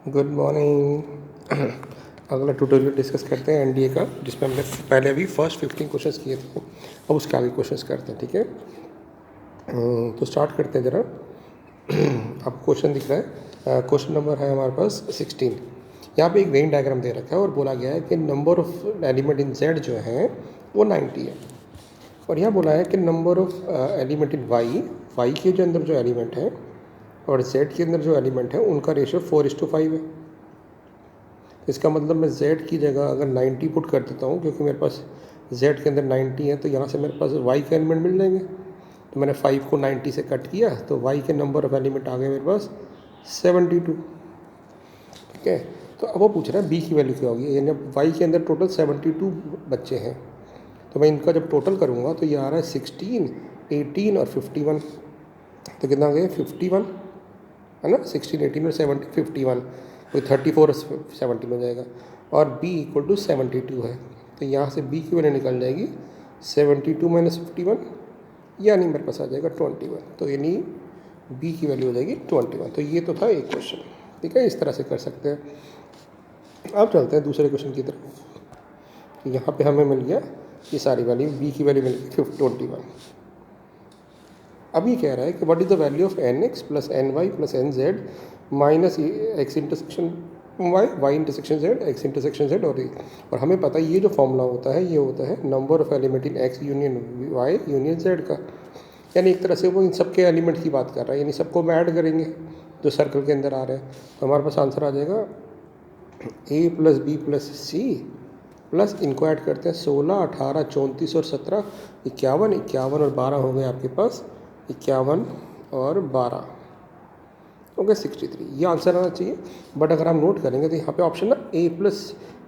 Good morning. अगला tutorial discuss करते हैं एनडीए का, जिसमें हमने पहले अभी फर्स्ट 15 क्वेश्चंस किए थे। अब उसके आगे क्वेश्चंस करते हैं, ठीक है। तो स्टार्ट करते हैं ज़रा। अब क्वेश्चन दिख रहा है, क्वेश्चन नंबर है हमारे पास 16। यहाँ पे एक वेन डायग्राम दे रखा है और बोला गया है कि number of element in Z जो है वो 90 है। और यहाँ बोला है कि number of element in Y के जो अंदर जो एलिमेंट है और जेड के अंदर जो एलिमेंट है उनका रेशियो 4:5 है। इसका मतलब मैं z की जगह अगर 90 पुट कर देता हूँ, क्योंकि मेरे पास z के अंदर 90 है, तो यहाँ से मेरे पास y के एलिमेंट मिल जाएंगे। तो मैंने 5 को 90 से कट किया तो y के नंबर ऑफ एलिमेंट आ गए मेरे पास 72। ठीक है। तो अब वो पूछ रहा है b की वैल्यू क्या होगी, यानी y के अंदर टोटल 72 बच्चे हैं। तो मैं इनका जब टोटल करूँगा तो ये आ रहा है 16, 18 और 51। तो कितना आ गया 51 है ना। 16, 18 और 70, 51। कोई 34 17 हो जाएगा। और b इक्वल टू 72 है, तो यहाँ से b की वैल्यू निकल जाएगी 72 माइनस 51, यानी मेरे पास आ जाएगा 21। तो यानी b की वैल्यू हो जाएगी 21। तो ये तो था एक क्वेश्चन, ठीक है। इस तरह से कर सकते हैं। अब चलते हैं दूसरे क्वेश्चन की तरफ। यहाँ पे हमें मिल गया ये सारी वैल्यू, b की वैल्यू मिल गई 21। अब ये कह रहा है कि what is the value of N X plus N Y plus N Z minus X intersection Y, Y intersection Z, X intersection Z. और हमें पता है ये जो फॉर्मूला होता है ये होता है number of element in X union Y union Z का। यानी एक तरह से वो इन सबके एलिमेंट की बात कर रहा है, यानी सबको हम ऐड करेंगे जो सर्कल के अंदर आ रहे हैं। तो हमारे पास आंसर आ जाएगा A plus B plus C plus इनको ऐड करते हैं 16, 18, 34 और 17, 51, 51 और 12 हो गए आपके पास 51 और 12 हो गए 63। ये आंसर आना चाहिए। बट अगर हम नोट करेंगे तो यहाँ पे ऑप्शन ना ए प्लस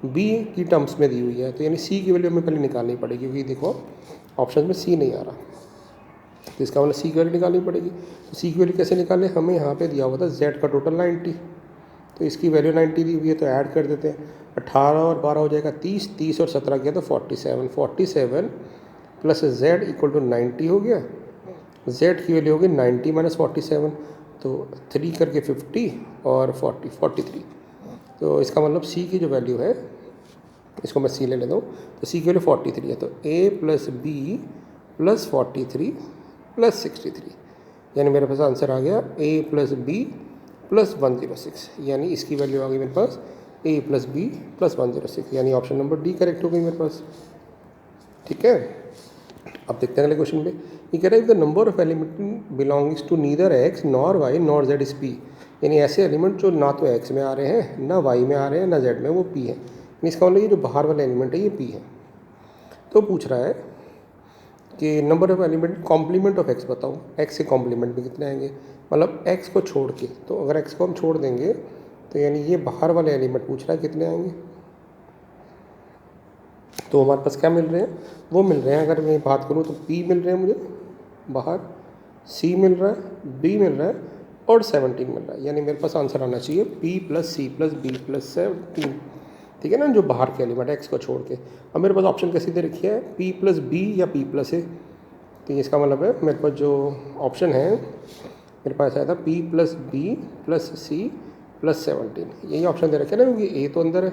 बी की टर्म्स में दी हुई है, तो यानी सी की वैल्यू हमें पहले निकालनी पड़ेगी, क्योंकि देखो ऑप्शन में सी नहीं आ रहा, तो इसका मतलब सी की वैल्यू निकालनी पड़ेगी। तो सी की वैल्यू कैसे निकालें, हमें यहाँ पे दिया हुआ था जेड का टोटल 90, तो इसकी वैल्यू 90 दी हुई है, तो ऐड कर देते हैं। 18 और 12 हो जाएगा 30, 30 और 17 किया तो 47, 47 प्लस जेड इक्वल टू 90 हो गया। जेड की वैल्यू होगी 90 माइनस 47, तो 3 करके 50 और 40, 43। तो इसका मतलब सी की जो वैल्यू है, इसको मैं सी ले लेता हूँ, तो सी की वैल्यू 43 है। तो ए प्लस बी प्लस 43 प्लस 63, यानी मेरे पास आंसर आ गया ए प्लस बी प्लस 106, यानी इसकी वैल्यू आ गई मेरे पास ए प्लस बी प्लस 106, यानी ऑप्शन नंबर डी करेक्ट हो गई मेरे पास। ठीक है। अब देखते हैं अगले क्वेश्चन पे। ये कह रहा है the number of element belongs to neither X nor Y nor Z is P, यानी ऐसे एलिमेंट जो ना तो एक्स में आ रहे हैं ना वाई में आ रहे हैं ना जेड में, वो पी है। यानी इसका मतलब ये जो बाहर वाला एलिमेंट है ये पी है। तो पूछ रहा है कि number of element complement of X बताओ, एक्स के कॉम्प्लीमेंट में कितने आएंगे, मतलब एक्स को छोड़ के। तो अगर एक्स को हम छोड़ देंगे तो यानी ये बाहर वाले एलिमेंट पूछ रहा है कितने आएंगे। तो हमारे पास क्या मिल रहे हैं, वो मिल रहे हैं, अगर मैं बात करूँ तो p मिल रहे हैं मुझे बाहर, c मिल रहा है, b मिल रहा है और 17 मिल रहा है। यानी मेरे पास आंसर आना चाहिए p plus C plus B plus 17, ठीक है ना, जो बाहर के एलिमेंट एक्स को छोड़ के। अब मेरे पास ऑप्शन कैसी दे रखी है, p प्लस बी या p प्लस ए। तो इसका मतलब है मेरे पास जो ऑप्शन है मेरे पास आया था p plus B plus C plus 17, यही ऑप्शन दे रखे है ना, क्योंकि a तो अंदर है,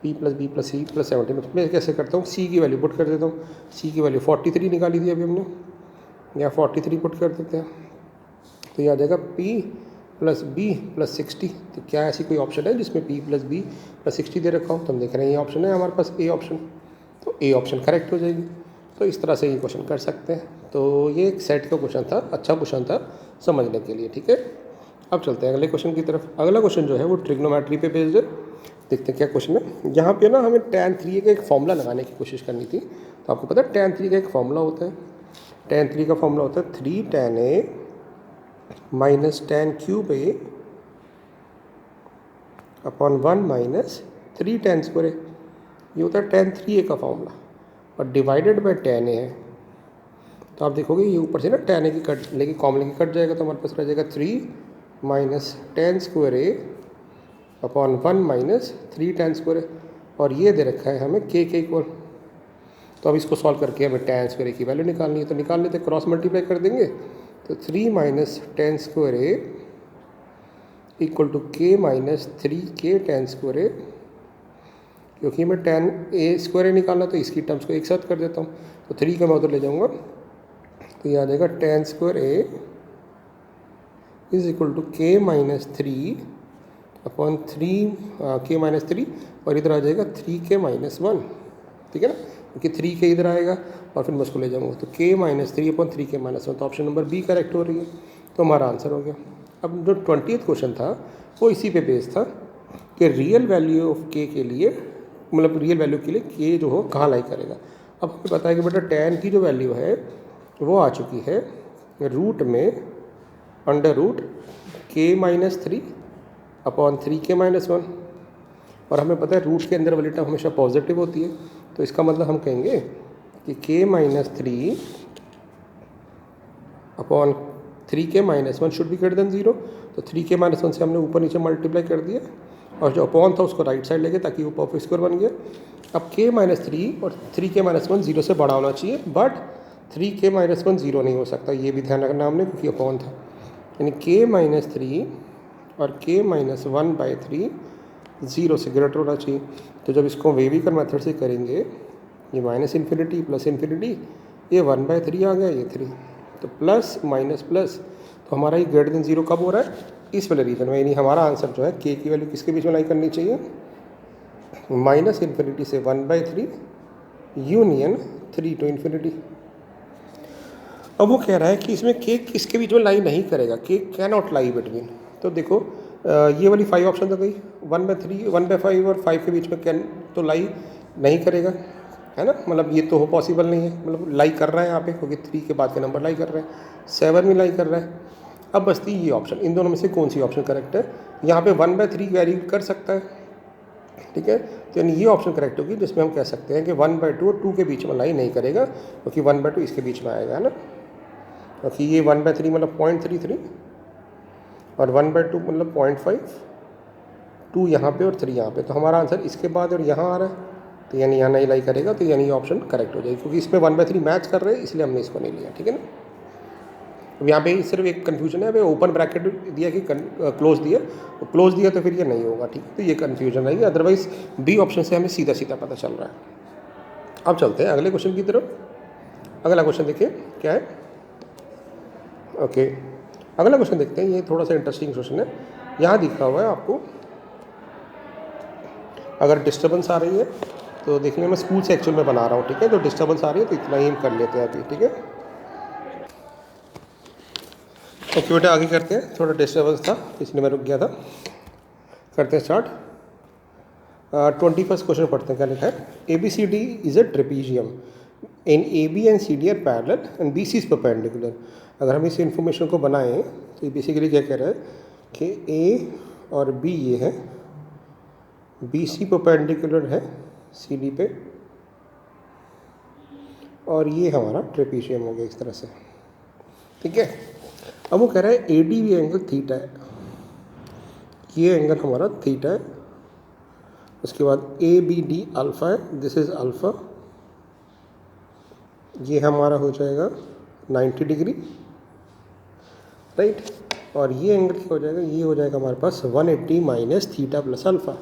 p plus B plus C plus 17। मैं कैसे करता हूँ, c की वैल्यू पुट कर देता हूँ। c की वैल्यू 43 निकाली थी अभी हमने, या 43 पुट कर देते हैं, तो यह आ जाएगा p प्लस बी प्लस 60। तो क्या ऐसी कोई ऑप्शन है जिसमें p प्लस बी प्लस 60 दे रखा हूँ, तो हम देख रहे हैं ये ऑप्शन है हमारे पास ए ऑप्शन, तो ए ऑप्शन करेक्ट हो जाएगी। तो इस तरह से ये क्वेश्चन कर सकते हैं। तो ये एक सेट का क्वेश्चन था, अच्छा क्वेश्चन था समझने के लिए, ठीक है। अब चलते हैं अगले क्वेश्चन की तरफ। अगला क्वेश्चन जो है वो ट्रिग्नोमेट्री पे बेस्ड है। देखते हैं क्या क्वेश्चन है। यहाँ पे ना हमें tan 3 का एक फॉर्मूला लगाने की कोशिश करनी थी। तो आपको पता है tan 3 का एक फॉर्मूला होता है, tan 3 का फॉर्मूला होता है 3 tan a minus tan cube a upon 1 minus 3 tan square a। ये होता है tan 3a का फॉर्मूला, और डिवाइडेड बाई tan a है। तो आप देखोगे ये ऊपर से ना tan a की कट लेके कॉमन लेके कट जाएगा, तो हमारे पास रह जाएगा 3 minus tan square a upon 1 minus 3 tan square है, और ये दे रखा है हमें k के इक्वल। तो अब इसको सॉल्व करके हमें tan स्क्वायर की वैल्यू निकालनी है, तो निकाल लेते, क्रॉस मल्टीप्लाई कर देंगे। तो 3 minus tan square equal to K minus 3k tan square A, क्योंकि मैं tan a स्क्वायर ए निकालना तो इसकी टर्म्स को एक साथ कर देता हूँ, तो 3 का मैं उधर ले जाऊँगा, तो ये आ जाएगा tan square A is equal to K minus 3 upon 3 K minus 3, और इधर आ जाएगा 3k माइनस 1, ठीक है ना, क्योंकि 3k इधर आएगा और फिर मैं उसको ले जाऊँगा, तो k minus 3 upon 3k minus 1, तो ऑप्शन नंबर बी करेक्ट हो रही है, तो हमारा आंसर हो गया। अब जो 20th क्वेश्चन था वो इसी पे बेस्ड था कि रियल वैल्यू ऑफ k के लिए, मतलब रियल वैल्यू के लिए k जो हो कहाँ लाई करेगा। अब हमें पता है कि बेटा tan की जो वैल्यू है वो आ चुकी है रूट में under root k minus 3 upon 3k minus 1, और हमें पता है रूट के अंदर वाली टर्म हमेशा पॉजिटिव होती है, तो इसका मतलब हम कहेंगे कि k minus 3 upon 3k minus 1 should be greater than 0, तो 3k माइनस 1 से हमने ऊपर नीचे मल्टीप्लाई कर दिया और जो अपॉन था उसको राइट साइड ले गए ताकि वो परफेक्ट स्क्वायर बन गया। अब k माइनस 3 और 3k माइनस 1 0 से बड़ा होना चाहिए, बट 3k माइनस 1 0 नहीं हो सकता, ये भी ध्यान रखना हमने, क्योंकि अपॉन था, यानी k माइनस 3 और k माइनस 1/3 0 से ग्रेटर होना चाहिए। तो जब इसको वेविकर मेथड से करेंगे, ये माइनस इन्फिनिटी प्लस इन्फिनिटी, ये 1/3 आ गया, ये 3, तो प्लस माइनस प्लस, तो हमारा ये ग्रेटर देन 0 कब हो रहा है, इस वाले रीजन में, यानी हमारा आंसर जो है k की वैल्यू किसके बीच में लाई करनी चाहिए, माइनस इन्फिनिटी से 1/3 यूनियन 3 टू इन्फिनिटी। अब वो कह रहा है कि इसमें k किसके बीच में लाई नहीं करेगा, k can not lie between, तो देखो ये वाली 5 ऑप्शन तो गई, 1/3 1/5 और 5 के बीच में कैन तो लाई नहीं करेगा, है ना, मतलब ये तो हो पॉसिबल नहीं है, मतलब लाई कर रहा है यहाँ पे, क्योंकि 3 के बाद के नंबर लाई कर रहे हैं, 7 में लाई कर रहा है। अब बचती ये ऑप्शन, इन दोनों में से कौन सी ऑप्शन करेक्ट है, यहाँ पे 1/3 वैरी कर सकता है, ठीक है, तो यानी ये ऑप्शन करेक्ट होगी जिसमें हम कह सकते हैं कि 1/2 और 2 के बीच में लाई नहीं करेगा, क्योंकि 1/2 इसके बीच में आएगा, है ना, क्योंकि ये 1/3 मतलब 0.33 और 1/2 मतलब 0.5, 2 यहाँ पे और 3 यहाँ पे, तो हमारा आंसर इसके बाद और यहाँ आ रहा है, तो यानी यहाँ नहीं लाई करेगा, तो यानी ये ऑप्शन करेक्ट हो जाएगी, क्योंकि इसमें 1/3 मैच कर रहे हैं, इसलिए हमने इसको नहीं लिया, ठीक है ना। अब यहाँ पे सिर्फ एक कन्फ्यूजन है, ओपन ब्रैकेट दिया कि क्लोज दिया, तो क्लोज दिया तो फिर ये नहीं होगा, ठीक है, तो ये कन्फ्यूजन रहेगी, अदरवाइज बी ऑप्शन से हमें सीधा सीधा पता चल रहा है। अब चलते हैं अगले क्वेश्चन की तरफ। अगला क्वेश्चन देखिए क्या है, ओके, अगला क्वेश्चन देखते हैं, ये थोड़ा सा इंटरेस्टिंग क्वेश्चन है। यहाँ दिखा हुआ है आपको, अगर डिस्टर्बेंस आ रही है तो देखिए मैं स्कूल से एक्चुअल में बना रहा हूँ, ठीक है, तो डिस्टर्बेंस आ रही है तो इतना ही हम कर लेते हैं अभी, ठीक है। ओके बेटा आगे करते हैं, थोड़ा डिस्टर्बेंस था इसलिए मैं रुक गया था, करते हैं स्टार्ट। 21st क्वेश्चन पढ़ते हैं, क्या लिखा है, ABCD is a trapezium in AB and CD are parallel and BC is perpendicular. अगर हम इस इंफॉर्मेशन को बनाएं तो ये बेसिकली क्या कह रहा है कि A और B ये है, BC परपेंडिकुलर है CD पे, और ये हमारा ट्रेपीजियम हो गया इस तरह से, ठीक है। अब वो कह रहा है ADB एंगल थीटा है, ये एंगल हमारा थीटा है, उसके बाद ABD अल्फ़ा है, दिस इज़ अल्फ़ा, ये हमारा हो जाएगा 90 डिग्री, राइट, और ये एंगल क्या हो जाएगा, ये हो जाएगा हमारे पास 180 माइनस थीटा प्लस अल्फ़ा।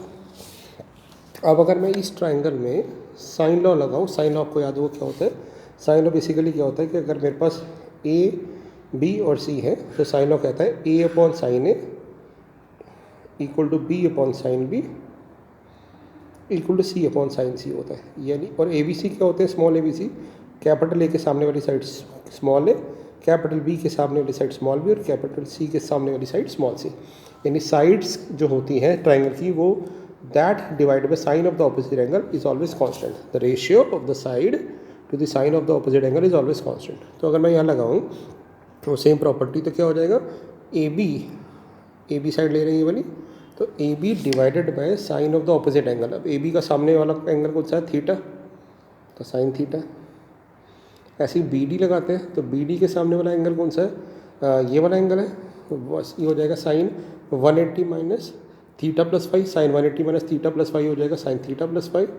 अब अगर मैं इस ट्राइंगल में साइन लॉ लगाऊँ, साइन लॉ आपको याद हो क्या होता है, साइन लॉ बेसिकली क्या होता है कि अगर मेरे पास A B और C है तो साइन लॉ कहता है A upon sine A equal to B upon sine B equal to C upon sine C होता है, यानी, और ABC क्या होते हैं, स्मॉल ABC, कैपिटल A के सामने वाली side small A, capital B के सामने वाली साइड स्मॉल B और कैपिटल C के सामने वाली साइड स्मॉल C, यानी साइड्स जो होती हैं ट्राइंगल की वो that divided by sine of the opposite angle is always constant, the ratio of the side to the sine of the opposite angle is always constant. तो अगर मैं यहाँ लगाऊँ तो सेम प्रॉपर्टी, तो क्या हो जाएगा, AB साइड ले रही है वाली, तो AB divided by sine of the opposite angle. अब AB का सामने वाला एंगल कौन सा है, थीटा, तो साइन थीटा। ऐसे ही BD लगाते हैं तो BD के सामने वाला एंगल कौन सा है, ये वाला एंगल है, बस ये हो जाएगा sine 180 minus theta plus 5, sine 180 minus theta plus 5 हो जाएगा साइन थीटा प्लस 5।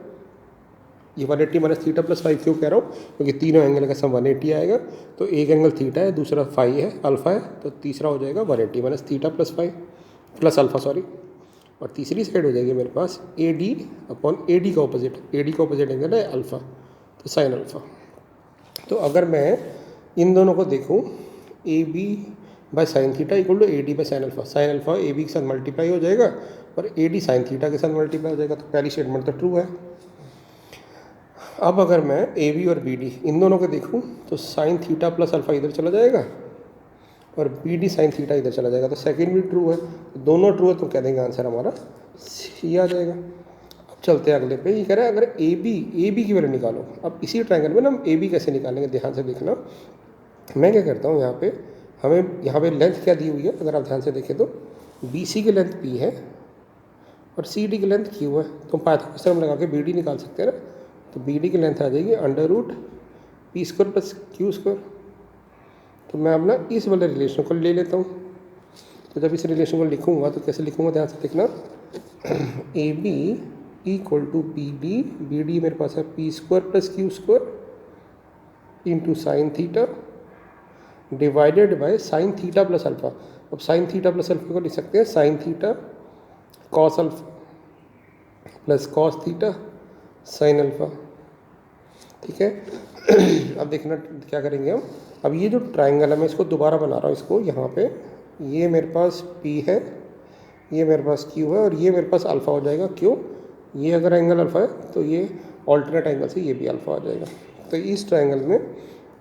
ये 180 माइनस थीटा प्लस 5 क्यों कह रहा हूँ, क्योंकि तीनों एंगल का सम 180 आएगा, तो एक एंगल थीटा है, दूसरा 5 है, अल्फा है, तो तीसरा हो जाएगा 180 minus theta plus 5, plus alpha sorry, और तीसरी साइड हो जाएगी मेरे पास A D upon A D का ऑपोजिट, ए डी का ऑपोजिट एंगल है अल्फ़ा, तो साइन अल्फ़ा। तो अगर मैं इन दोनों को देखूँ, A B by sine theta equal to A D by sine alpha A B के साथ मल्टीप्लाई हो जाएगा और ए डी साइन थीटा के साथ मल्टीप्लाई हो जाएगा, तो पहली स्टेटमेंट तो ट्रू है। अब अगर मैं ए बी और बी डी इन दोनों को देखूँ तो साइन थीटा प्लस अल्फ़ा इधर चला जाएगा और बी डी साइन थीटा इधर चला जाएगा, तो सेकंड भी ट्रू है, दोनों ट्रू है, तो कह देंगे आंसर हमारा सी आ जाएगा। अब चलते हैं अगले पे, ये कह रहा है अगर ए बी की वैल्यू निकालो। अब इसी ट्रायंगल में ना हम ए बी कैसे निकालेंगे, ध्यान से देखना। मैं क्या करता हूँ, यहाँ पे हमें यहाँ पे लेंथ क्या दी हुई है, अगर आप ध्यान से देखें तो बी सी की लेंथ पी है और सी डी की लेंथ क्यू है, तो पाइथागोरस थ्योरम लगा के बी डी निकाल सकते हैं ना। तो बी डी की लेंथ आ जाएगी under root P square plus Q square. तो मैं अपना इस वाले रिलेशन को ले लेता हूँ, तो जब इस रिलेशन को लिखूँगा तो कैसे लिखूँगा, ध्यान से देखना। A B equal to B D मेरे पास है P square plus Q square into sine theta divided by sine theta plus alpha. अब साइन थीटा प्लस अल्फ़ा को लिख सकते हैं sine theta cos alpha plus cos theta sine alpha, ठीक है। अब देखना क्या करेंगे हम। अब ये जो ट्रायंगल है मैं इसको दोबारा बना रहा हूँ, इसको यहाँ पे ये मेरे पास P है, ये मेरे पास Q है और ये मेरे पास अल्फ़ा हो जाएगा। क्यों, ये अगर एंगल अल्फ़ा है तो ये ऑल्टरनेट एंगल से ये भी अल्फ़ा आ जाएगा। तो इस ट्रायंगल में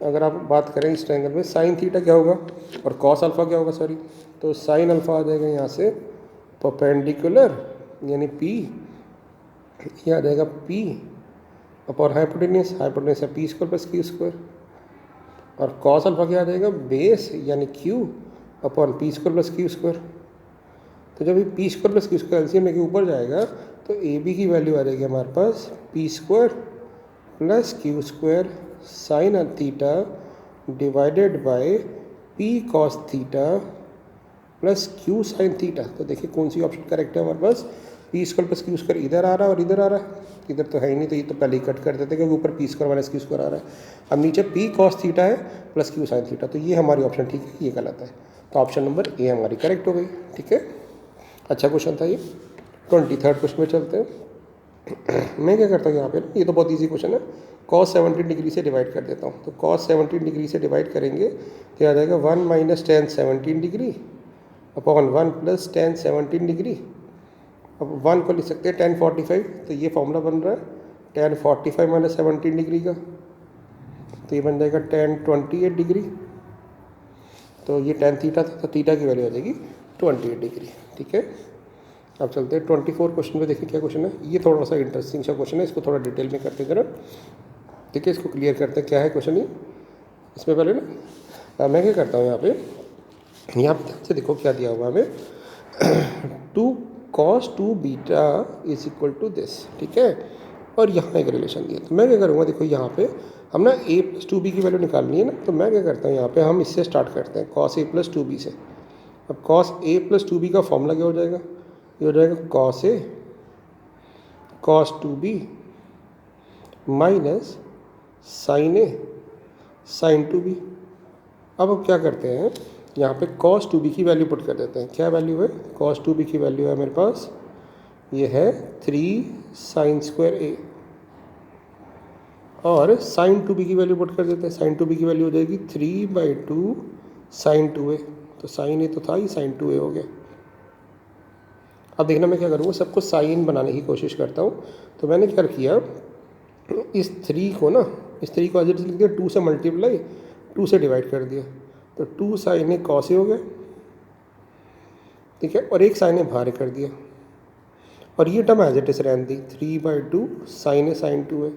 अगर आप बात करें, इस ट्रायंगल में साइन थीटा क्या होगा और कॉस अल्फ़ा क्या होगा, सॉरी, तो साइन अल्फ़ा आ जाएगा यहाँ से परपेंडिकुलर यानी P, ये आ जाएगा P अपॉन हाइपोटेन्यूस है P square plus Q square, और कॉस अल्फ़ा क्या आ जाएगा बेस यानी Q upon P square plus Q square. तो जब ये P square plus Q square LCM लेके ऊपर जाएगा तो ए बी की वैल्यू आ जाएगी हमारे पास P square plus Q square sine theta divided by P cos theta plus Q sine theta. तो देखिए कौन सी ऑप्शन करेक्ट है हमारे पास, P square plus Q square इधर आ रहा है और इधर आ रहा है, इधर तो है ही नहीं, तो ये तो पहले ही कट कर देते क्योंकि ऊपर P square minus Q square आ रहा है। अब नीचे पी कॉस थीटा है प्लस क्यू साइन थीटा, तो ये हमारी ऑप्शन ठीक है, ये गलत है, तो ऑप्शन नंबर ए हमारी करेक्ट हो गई, ठीक है। अच्छा क्वेश्चन था ये। 23rd क्वेश्चन में चलते हैं। मैं क्या करता हूँ यहाँ पे, ये तो बहुत ईजी क्वेश्चन है, cos 17 डिग्री से डिवाइड कर देता हूँ। तो cos 17 डिग्री से डिवाइड करेंगे तो आ जाएगा 1 minus tan 17 degree upon 1 plus tan 17 degree. अब 1 को लिख सकते हैं tan 45, तो ये फॉर्मूला बन रहा है tan 45 माइनस 17 डिग्री का, तो ये बन जाएगा tan 28 डिग्री। तो ये tan थीटा था, तो थीटा की वैल्यू आ जाएगी 28 डिग्री, ठीक है। अब चलते हैं 24 क्वेश्चन पे, देखिए क्या क्वेश्चन है। ये थोड़ा सा इंटरेस्टिंग सा क्वेश्चन है, इसको थोड़ा डिटेल में करते हैं जरा, ठीक है। इसको क्लियर करते हैं क्या है क्वेश्चन ये। इसमें पहले ना मैं क्या करता हूँ, यहाँ पे ध्यान से देखो क्या दिया हुआ हमें, 2 cos 2 beta is equal to this, ठीक है। और यहाँ एक रिलेशन दिया, तो मैं क्या करूँगा, देखो यहाँ पे हम ना a प्लस 2b की वैल्यू निकालनी है ना, तो मैं क्या करता हूँ यहाँ पे हम इससे स्टार्ट करते हैं cos a प्लस 2b से। अब cos a प्लस 2b का फॉर्मूला क्या हो जाएगा, ये हो जाएगा cos a cos 2b minus sine a sine 2b। अब क्या करते हैं, यहाँ पे cos 2b की वैल्यू पुट कर देते हैं। क्या वैल्यू है, cos 2b की वैल्यू है मेरे पास, ये है 3 साइन स्क्वायर a, और साइन 2b की वैल्यू पुट कर देते हैं। साइन 2b की वैल्यू हो जाएगी 3/2 साइन 2a, तो साइन a तो था, ये साइन 2a हो गया। अब देखना मैं क्या करूँगा, सबको साइन बनाने की कोशिश करता हूँ। तो मैंने क्या किया, इस 3 को ना, इस 3 को एज लिख दिया, 2 से मल्टीप्लाई 2 से डिवाइड कर दिया, तो 2 साइन ए कॉस ए हो गया, ठीक है। और एक साइन ए बाहर कर दिया, और ये टर्म एज इट इज रहने दी 3/2 साइन ए साइन 2a।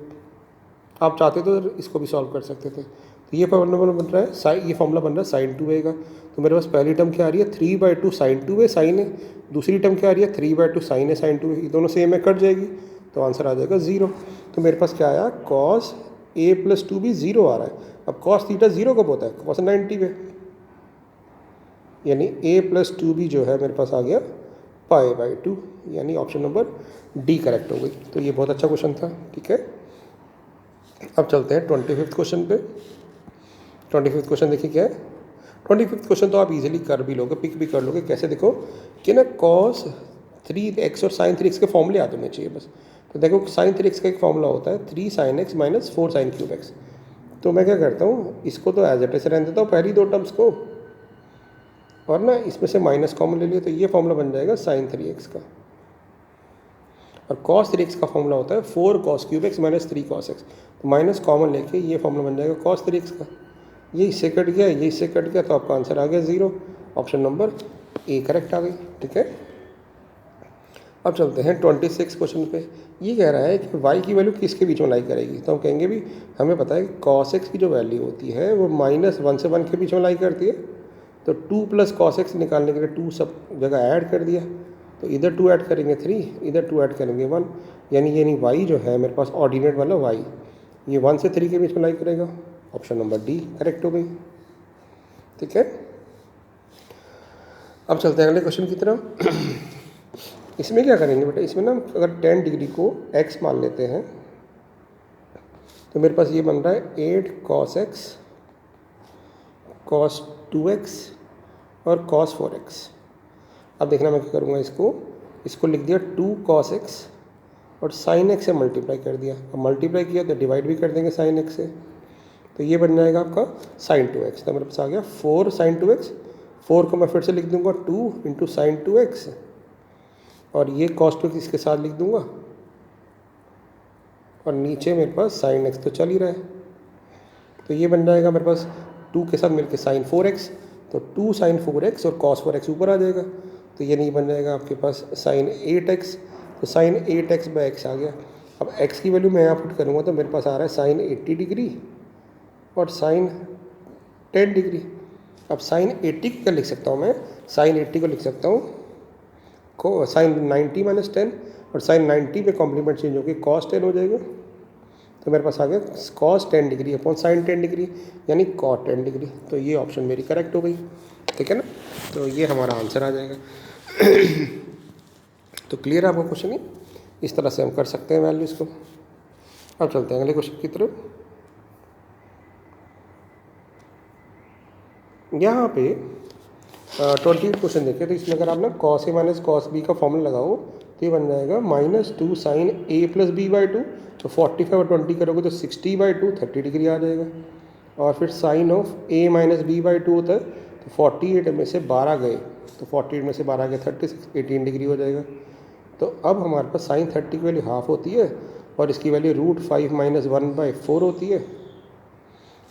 आप चाहते तो इसको भी सॉल्व कर सकते थे। तो ये फॉर्मूला बन रहा है, ये फॉर्मूला बन रहा है साइन 2a का। तो मेरे पास पहली टर्म क्या आ रही है, 3/2 साइन 2a साइन ए, दूसरी टर्म क्या आ रही है 3/2 साइन ए साइन 2a, ये दोनों सेम है, कट जाएगी, तो आंसर आ जाएगा 0। तो मेरे पास क्या आया, cos a प्लस 2b 0 आ रहा है। अब cos थीटा 0 कब होता है, cos 90 पे, यानी a प्लस 2b जो है मेरे पास आ गया π/2, यानी ऑप्शन नंबर डी करेक्ट हो गई। तो ये बहुत अच्छा क्वेश्चन था, ठीक है। अब चलते हैं 25th क्वेश्चन पे। 25th क्वेश्चन देखिए क्या है, 25वां क्वेश्चन तो आप इजीली कर भी लोगे, पिक भी कर लोगे। कैसे देखो कि ना cos 3x और sin 3x के फॉर्मूले याद होने चाहिए बस। तो देखो sin 3x का एक फॉर्मूला होता है 3 sin x minus 4 sin cube x। तो मैं क्या करता हूँ, इसको तो एज इट इज रहने देता हूँ पहली दो टर्म्स को, और ना इसमें से माइनस कॉमन ले लिया तो ये फॉर्मूला बन जाएगा sin 3x का। और cos 3x का फॉर्मूला होता है 4 cos cube x minus 3 cos x। तो माइनस कॉमन लेके ये फॉर्मूला बन जाएगा cos 3x का। ये इससे कट गया, ये इससे कट गया, तो आपका आंसर आ गया 0। ऑप्शन नंबर ए करेक्ट आ गई। ठीक है, अब चलते हैं 26 क्वेश्चन पे। ये कह रहा है कि y की वैल्यू किसके बीच में लाई करेगी। तो हम कहेंगे भी हमें पता है कि cos x की जो वैल्यू होती है वो -1 से 1 के बीच में लाई करती है। तो 2 प्लस cos x निकालने के लिए 2 सब जगह ऐड कर दिया, तो इधर 2 ऐड करेंगे 3, इधर 2 ऐड करेंगे 1, यानी y जो है मेरे पास ऑर्डिनेट वाला y ये 1 से 3 के बीच में लाई करेगा। ऑप्शन नंबर डी करेक्ट हो गई। ठीक है, अब चलते हैं अगले क्वेश्चन की तरफ। इसमें क्या करेंगे बेटा, इसमें ना अगर 10 डिग्री को x मान लेते हैं तो मेरे पास ये बन रहा है 8 cos x cos 2x और cos 4x। अब देखना मैं क्या करूँगा, इसको लिख दिया 2 cos x और sin x से मल्टीप्लाई कर दिया। अब मल्टीप्लाई किया तो डिवाइड भी कर देंगे sin x से, तो ये बन जाएगा आपका sin 2x। तो मेरे पास आ गया 4 sin 2x। 4 को मैं फिर से लिख दूंगा 2 इंटू sin 2x, और ये cos 2x इसके साथ लिख दूंगा, और नीचे मेरे पास sin x तो चल ही रहा है। तो ये बन जाएगा मेरे पास 2 के साथ मिलकर sin 4x, तो 2 sin 4x और cos 4x ऊपर आ जाएगा। तो ये नहीं बन जाएगा आपके पास sin 8x, तो sin 8x बाई x आ गया। अब x की वैल्यू मैं यहाँ पुट करूँगा तो मेरे पास आ रहा है sin 80 डिग्री और sin 10 डिग्री। अब sin 80 क्या लिख सकता हूँ मैं, sin 80 को लिख सकता हूँ को sin 90 माइनस 10, और sin 90 पे कॉम्प्लीमेंट चेंज होकर cos 10 हो जाएगा। तो मेरे पास आ गया cos 10 degree upon sin 10 degree यानी cot 10 डिग्री। तो ये ऑप्शन मेरी करेक्ट हो गई। ठीक है ना, तो ये हमारा आंसर आ जाएगा। तो क्लियर है आपका क्वेश्चन, ही इस तरह से हम कर सकते हैं वैल्यूज़ को। अब चलते हैं अगले क्वेश्चन की तरफ। यहाँ पे 28 क्वेश्चन देखें, तो इसमें अगर आप ना cos a minus cos b का फॉर्मूला लगाओ तो ये बन जाएगा -2 sin a plus b by 2। तो 45 और 20 करोगे तो 60 बाई 2 30 डिग्री आ जाएगा। और फिर sine of a minus b by 2 होता है, तो 48 में से 12 गए, तो 48 में से 12 गए 36, 18 डिग्री हो जाएगा। तो अब हमारे पास sin 30 की वैल्यू हाफ होती है और इसकी वैल्यू √5 माइनस 1/4 होती है,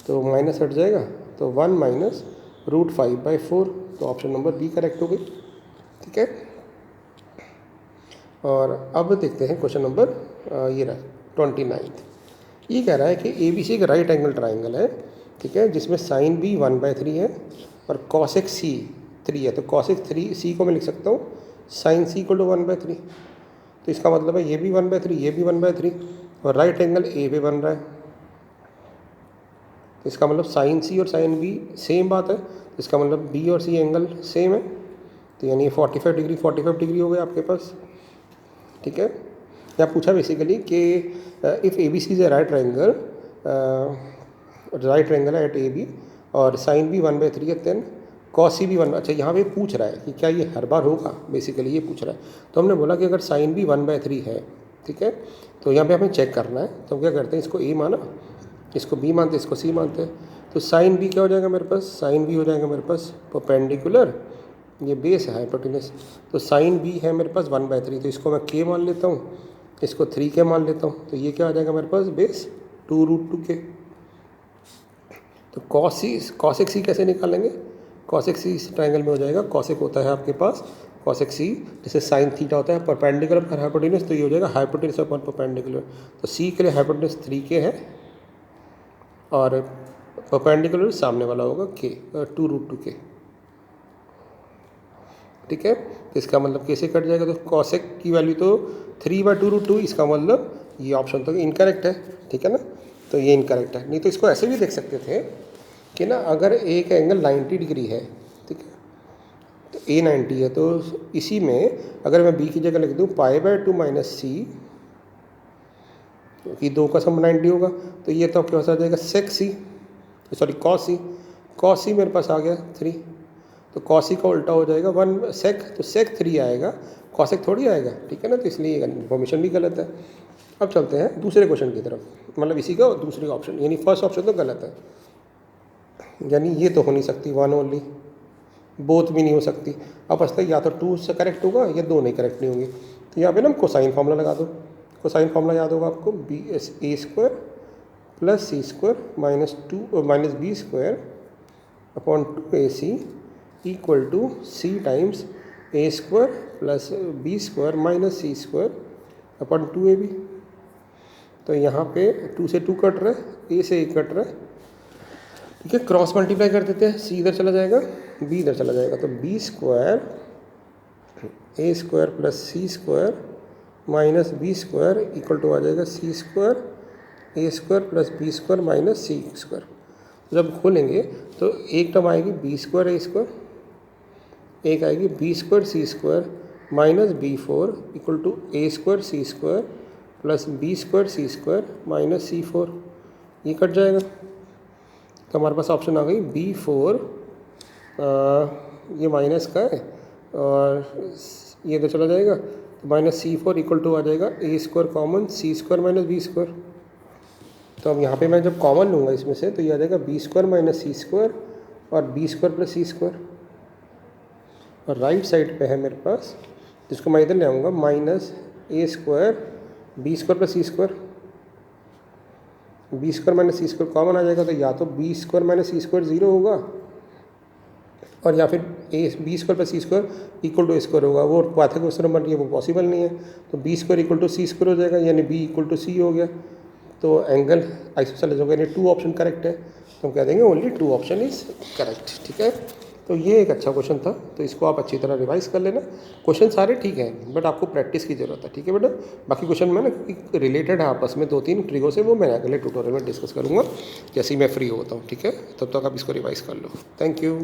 तो माइनस हट जाएगा, तो 1 माइनस √5/4। तो ऑप्शन नंबर बी करेक्ट हो गई। ठीक है, और अब देखते हैं क्वेश्चन नंबर ये रहा 29। ये कह रहा है कि ABC एक राइट एंगल ट्राइंगल है, ठीक है, जिसमें sin B 1/3 है और cos x C 3 है। तो cos x 3 को मैं लिख सकता हूँ sin C = 1/3। तो इसका मतलब है ये भी 1/3, ये भी 1/3, और राइट एंगल A पे बन रहा है। तो इसका मतलब sin C और sin B सेम बात है, इसका मतलब B और C एंगल सेम है। तो यानी 45 डिग्री हो गया आपके पास। ठीक है, यहाँ पूछा बेसिकली कि if ABC is a right triangle है एट AB और sin B 1/3 है, देन cos C भी 1। अच्छा, यहाँ पे पूछ रहा है कि क्या ये हर बार होगा, बेसिकली ये पूछ रहा है। तो हमने बोला कि अगर sin B 1/3 है, ठीक है, तो यहाँ पे हमें चेक करना है। तो हम क्या करते हैं, इसको A माना, इसको B मानते हैं, इसको C मानते हैं। तो sin B क्या हो जाएगा मेरे पास, sin B हो जाएगा मेरे पास परपेंडिकुलर, ये बेस है हाइपोटेनस। तो sin B है मेरे पास 1/3, तो इसको मैं K मान लेता हूँ, इसको 3K मान लेता हूँ। तो ये क्या आ जाएगा मेरे पास, बेस 2√2K। तो cos x C कैसे निकालेंगे, cos x C इस ट्राइंगल में हो जाएगा, cos x होता है आपके पास cos x C, जैसे sin थीटा होता है परपेंडिकुलर पर हाइपोटेनस, तो ये हो जाएगा हाइपोटेनस अपॉन परपेंडिकुलर। तो C के लिए हाइपोटेनस 3K है और परपेंडिकुलर सामने वाला होगा K 2√2K। ठीक है, तो इसका मतलब कैसे कट जाएगा, तो cos x की वैल्यू तो 3/2√2, इसका मतलब ये ऑप्शन तो इनकरेक्ट है। ठीक है ना, तो ये इनकरेक्ट है। नहीं तो इसको ऐसे भी देख सकते थे कि ना अगर एक एंगल 90 डिग्री है, ठीक है, तो A 90 है, तो इसी में अगर मैं B की जगह लिख दूँ π/2 माइनस C, क्योंकि 2 का सम 90 होगा, तो ये तो आपके पास आ जाएगा cos C। कॉस सी मेरे पास आ गया 3, तो कॉस सी का उल्टा हो जाएगा 1 सेक, तो सेक 3 आएगा, कॉसेक थोड़ी आएगा, ठीक है ना। तो इसलिए इन्फॉर्मेशन भी गलत है। अब चलते हैं दूसरे क्वेश्चन की तरफ, मतलब इसी का दूसरे ऑप्शन, यानी फर्स्ट ऑप्शन तो गलत है, यानी ये तो हो नहीं सकती 1 ओनली, बोथ भी नहीं हो सकती। अब बचता है या तो 2 से करेक्ट होगा या 2 नहीं करेक्ट नहीं होंगी। तो यहाँ पे ना कोसाइन फार्मूला लगा दो। कोसाइन फार्मूला याद होगा आपको, a² plus c² minus b² upon 2ac equal to c times a² plus b² minus c² upon 2ab। तो यहाँ पे 2 से 2 कट रहा है, a से 1 कट रहा है, ठीक है। क्रॉस मल्टीप्लाई कर देते हैं, c इधर चला जाएगा, b इधर चला जाएगा, तो b² a² plus c² minus b² equal to आ जाएगा c² a² plus b² minus c²। जब खोलेंगे तो एक टर्म आएगी b² a², एक आएगी b² c² minus b4 equal to a² c² plus b² c² minus c4, ये कट जाएगा। तो हमारे पास ऑप्शन आ गई b4, ये माइनस का है और ये तो चला जाएगा, तो माइनस c4 इक्वल टू आ जाएगा a² common c² minus b²। तो अब यहाँ पे मैं जब कॉमन लूँगा इसमें से, तो ये आ जाएगा b² माइनस c² और b² प्लस c²। और राइट साइड पे है मेरे पास, जिसको मैं इधर ले आऊँगा, minus a² b² plus c²। b² minus c² common आ जाएगा, तो या तो b² माइनस c² 0 होगा और या फिर b² plus c² equal to a² होगा। वो पाइथागोरस क्वेश्चन बन रही है, वो पॉसिबल नहीं है। तो b² इक्वल टू c² हो जाएगा, यानी b इक्वल टू c हो गया। तो एंगल आइसोसेलेस हो गया, यानी 2 ऑप्शन करेक्ट है। तो हम कह देंगे ओनली 2 ऑप्शन इज करेक्ट, ठीक है। तो ये एक अच्छा क्वेश्चन था, तो इसको आप अच्छी तरह रिवाइज कर लेना। क्वेश्चन सारे ठीक हैं, बट आपको प्रैक्टिस की ज़रूरत है, ठीक है बेटा। बाकी क्वेश्चन में ना रिलेटेड है आपस में 2-3 ट्रिगों से, वो मैं अगले ट्यूटोरियल में डिस्कस करूँगा जैसे ही मैं फ्री होता हूँ, ठीक है। तब तक आप इसको रिवाइज कर लो। Thank you.